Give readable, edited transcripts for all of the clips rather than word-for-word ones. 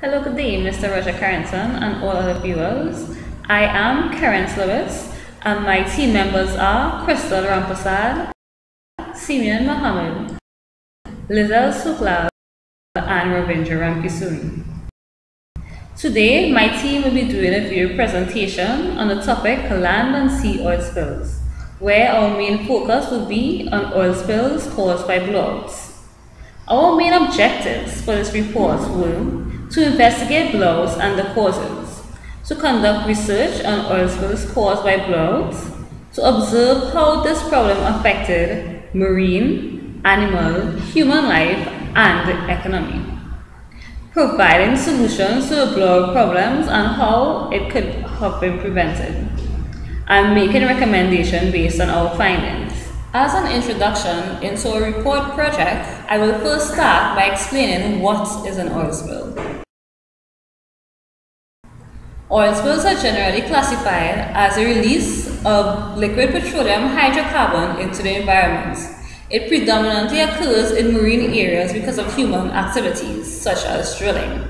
Hello, good day, Mr. Roger Carrington and all other viewers. I am Karen Lewis, and my team members are Crystal Rampasad, Simeon Mohammed, Lizelle Suklal, and Ravindra Ramkisoon. Today, my team will be doing a video presentation on the topic land and sea oil spills, where our main focus will be on oil spills caused by blowouts. Our main objectives for this report were to investigate blowouts and the causes, to conduct research on oil spills caused by blowouts, to observe how this problem affected marine, animal, human life, and the economy, providing solutions to the blowout problems and how it could have been prevented, and making recommendations based on our findings. As an introduction into a report project, I will first start by explaining what is an oil spill. Oil spills are generally classified as a release of liquid petroleum hydrocarbon into the environment. It predominantly occurs in marine areas because of human activities, such as drilling.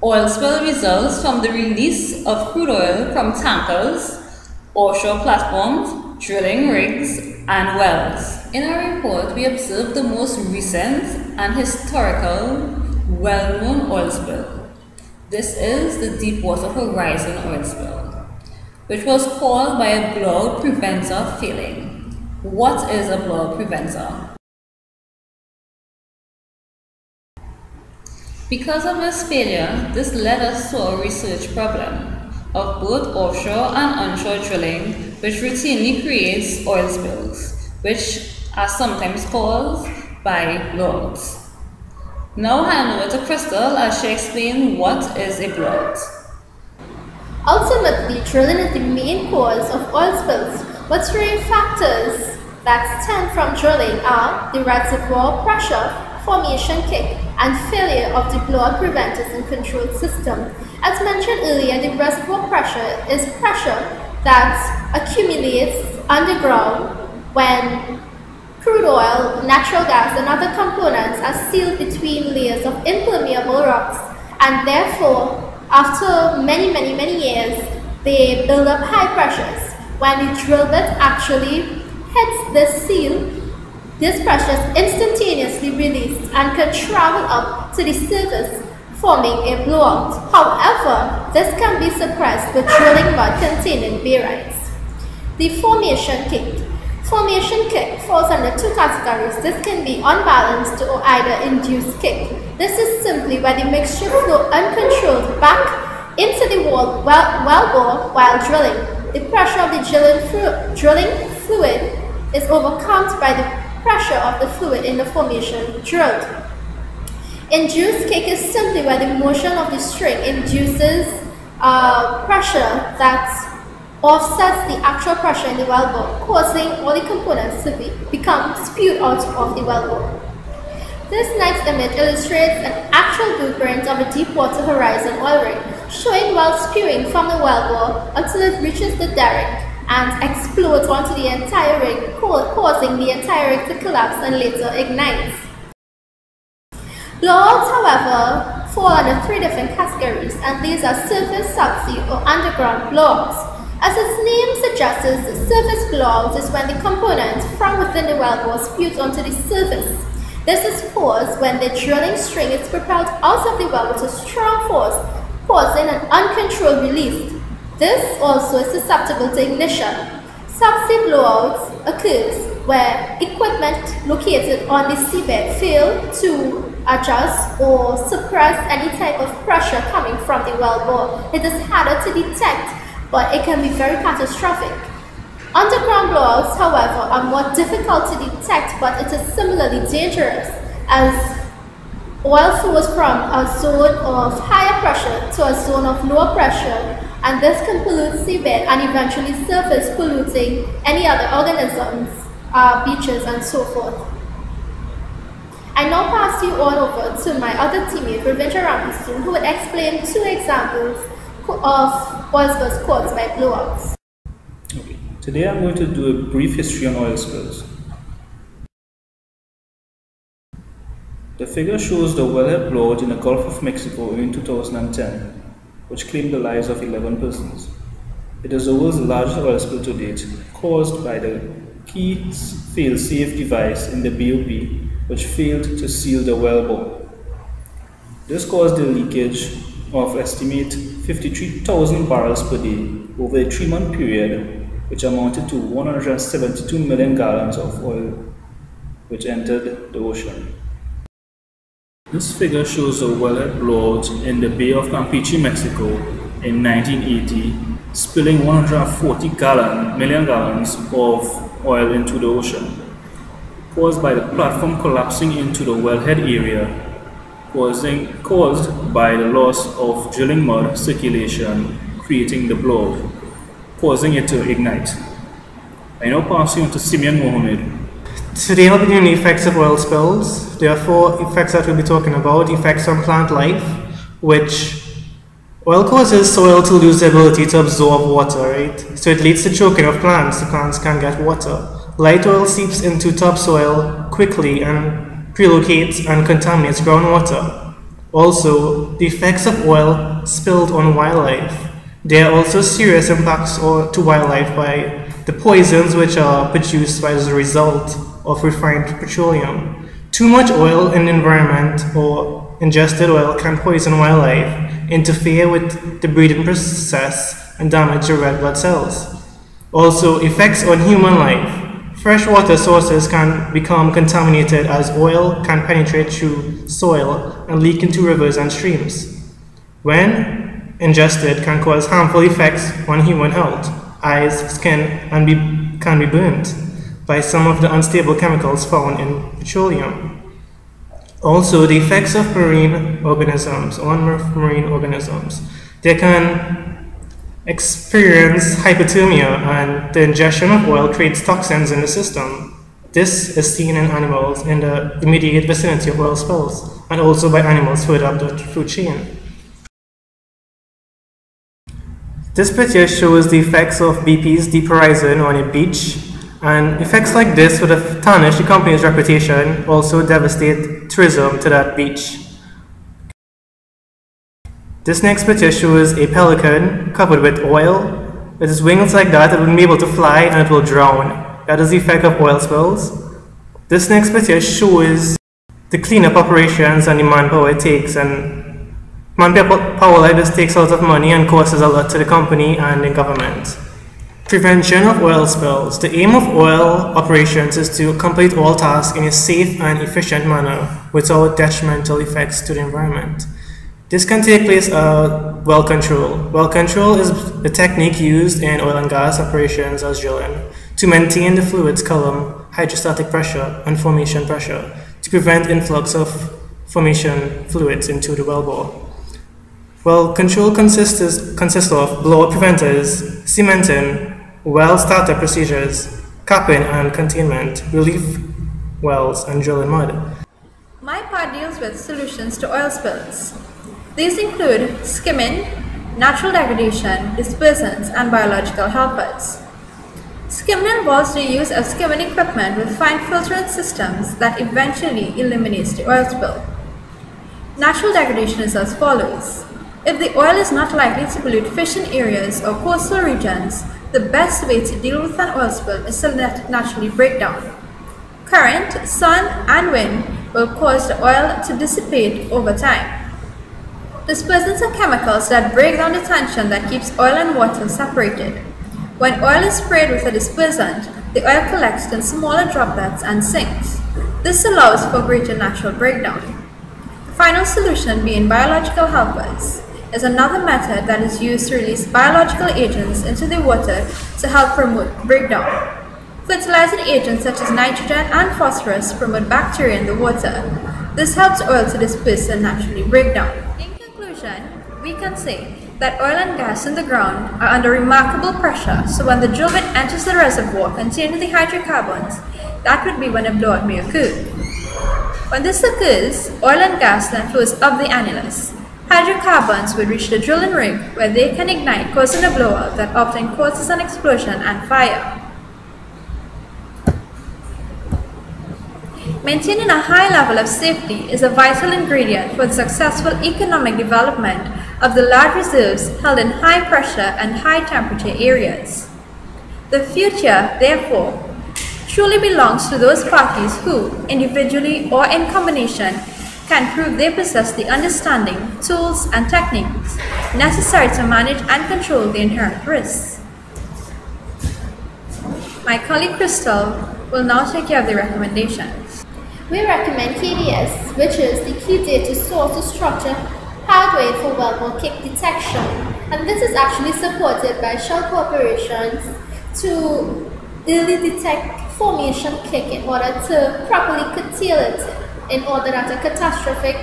Oil spill results from the release of crude oil from tankers, offshore platforms, drilling rigs, and wells. In our report, we observed the most recent and historical well-known oil spill. This is the Deepwater Horizon oil spill, which was caused by a blowout preventer failing. What is a blowout preventer? Because of this failure, this led us to a research problem of both offshore and onshore drilling, which routinely creates oil spills, which are sometimes caused by blowouts. Now hand over to Crystal as she explains what is a blowout. Ultimately, drilling is the main cause of oil spills, but three factors that stem from drilling are the reservoir pressure, formation kick, and failure of the blowout preventers and control system. As mentioned earlier, the reservoir pressure is pressure that accumulates underground when crude oil, natural gas, and other components are sealed between layers of impermeable rocks, and therefore, after many years, they build up high pressures. When the drill bit actually hits this seal, this pressure is instantaneously released and can travel up to the surface, forming a blowout. However, this can be suppressed with drilling mud containing barytes. The formation kick. Formation kick falls under two categories. This can be unbalanced or either induced kick. This is simply where the mixture flows uncontrolled back into the wellbore while drilling. The pressure of the drilling fluid is overcome by the pressure of the fluid in the formation drilled. Induced kick is simply where the motion of the string induces pressure that offsets the actual pressure in the wellbore, causing all the components to become spewed out of the wellbore. This next image illustrates an actual blueprint of a Deepwater Horizon oil rig, showing well spewing from the wellbore until it reaches the derrick and explodes onto the entire rig, causing the entire rig to collapse and later ignites. Blowouts, however, fall under three different categories, and these are surface, subsea, or underground blowouts. As its name suggests, the surface blowout is when the component from within the wellbore spews onto the surface. This is caused when the drilling string is propelled out of the wellbore to strong force, causing an uncontrolled release. This also is susceptible to ignition. Subsea blowouts occurs where equipment located on the seabed fail to adjust or suppress any type of pressure coming from the wellbore. It is harder to detect, but it can be very catastrophic. Underground blowouts, however, are more difficult to detect, but it is similarly dangerous, as oil flows from a zone of higher pressure to a zone of lower pressure, and this can pollute seabed and eventually surface, polluting any other organisms, beaches, and so forth. I now pass you on over to my other teammate, Ravindra Ramkisoon, who will explain two examples of oil spills caused by blowouts. Okay. Today I'm going to do a brief history on oil spills. The figure shows the wellhead blowout in the Gulf of Mexico in 2010, which claimed the lives of 11 persons. It is the world's largest oil spill to date, caused by the key fail-safe device in the BOP, which failed to seal the well bore. This caused the leakage of estimate 53,000 barrels per day over a 3-month period, which amounted to 172 million gallons of oil which entered the ocean. This figure shows a wellhead blowout in the Bay of Campeche, Mexico in 1980, spilling 140 million gallons of oil into the ocean, caused by the platform collapsing into the wellhead area, caused by the loss of drilling mud circulation, creating the blowout, causing it to ignite. I now pass you on to Simeon Mohammed. Today I'll be doing the effects of oil spills. There are 4 effects that we'll be talking about. Effects on plant life, which oil causes soil to lose the ability to absorb water, right? So it leads to choking of plants. The plants can't get water. Light oil seeps into topsoil quickly and prelocates and contaminates groundwater. Also, the effects of oil spilled on wildlife. There are also serious impacts to wildlife by the poisons which are produced as a result of refined petroleum. Too much oil in the environment or ingested oil can poison wildlife, interfere with the breeding process, and damage the red blood cells. Also, effects on human life. Freshwater sources can become contaminated as oil can penetrate through soil and leak into rivers and streams. When ingested, can cause harmful effects on human health. Eyes, skin, and can be burnt by some of the unstable chemicals found in petroleum. Also, the effects of marine organisms on marine organisms. They can experience hypothermia, and the ingestion of oil creates toxins in the system. This is seen in animals in the immediate vicinity of oil spills, and also by animals further up the food chain. This picture shows the effects of BP's Deep Horizon on a beach, and effects like this would have tarnished the company's reputation, also devastate tourism to that beach. This next picture shows a pelican covered with oil. With its wings like that, it wouldn't be able to fly and it will drown. That is the effect of oil spills. This next picture shows the cleanup operations and the manpower it takes, and manpower like this takes a lot of money and costs a lot to the company and the government. Prevention of oil spills. The aim of oil operations is to complete all tasks in a safe and efficient manner without detrimental effects to the environment. This can take place well control. Well control is the technique used in oil and gas operations as drilling to maintain the fluid's column, hydrostatic pressure, and formation pressure to prevent influx of formation fluids into the wellbore. Well control consists of blowout preventers, cementing, well startup procedures, capping and containment, relief wells, and drilling mud. My part deals with solutions to oil spills. These include skimming, natural degradation, dispersants, and biological helpers. Skimming involves the use of skimming equipment with fine filtering systems that eventually eliminates the oil spill. Natural degradation is as follows. If the oil is not likely to pollute fishing areas or coastal regions, the best way to deal with an oil spill is to let it naturally break down. Current, sun, and wind will cause the oil to dissipate over time. Dispersants are chemicals that break down the tension that keeps oil and water separated. When oil is sprayed with a dispersant, the oil collects in smaller droplets and sinks. This allows for greater natural breakdown. The final solution being biological helpers is another method that is used to release biological agents into the water to help promote breakdown. Fertilizing agents such as nitrogen and phosphorus promote bacteria in the water. This helps oil to disperse and naturally break down. In conclusion, we can say that oil and gas in the ground are under remarkable pressure, so when the drill bit enters the reservoir containing the hydrocarbons, that would be when a blowout may occur. When this occurs, oil and gas then flows up the annulus. Hydrocarbons would reach the drilling rig where they can ignite, causing a blowout that often causes an explosion and fire. Maintaining a high level of safety is a vital ingredient for the successful economic development of the large reserves held in high pressure and high temperature areas. The future, therefore, truly belongs to those parties who, individually or in combination, can prove they possess the understanding, tools, and techniques necessary to manage and control the inherent risks. My colleague Crystal will now take care of the recommendations. We recommend KDS, which is the Key Data Source to Structure Hardware for Wellbore Kick Detection, and this is actually supported by shell corporations to early detect formation kick in order to properly curtail it in order that a catastrophic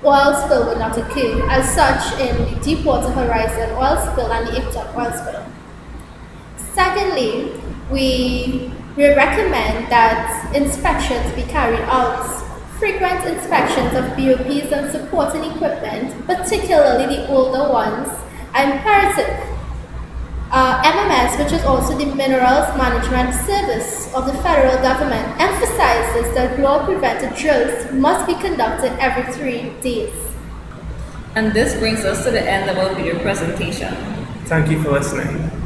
oil spill would not occur, as such in the Deepwater Horizon oil spill and the Iptok oil spill. Secondly, we recommend that inspections be carried out. Frequent inspections of BOPs and supporting equipment, particularly the older ones, are imperative. MMS, which is also the Minerals Management Service of the federal government, emphasizes that blow-prevented drills must be conducted every 3 days. And this brings us to the end of our video presentation. Thank you for listening.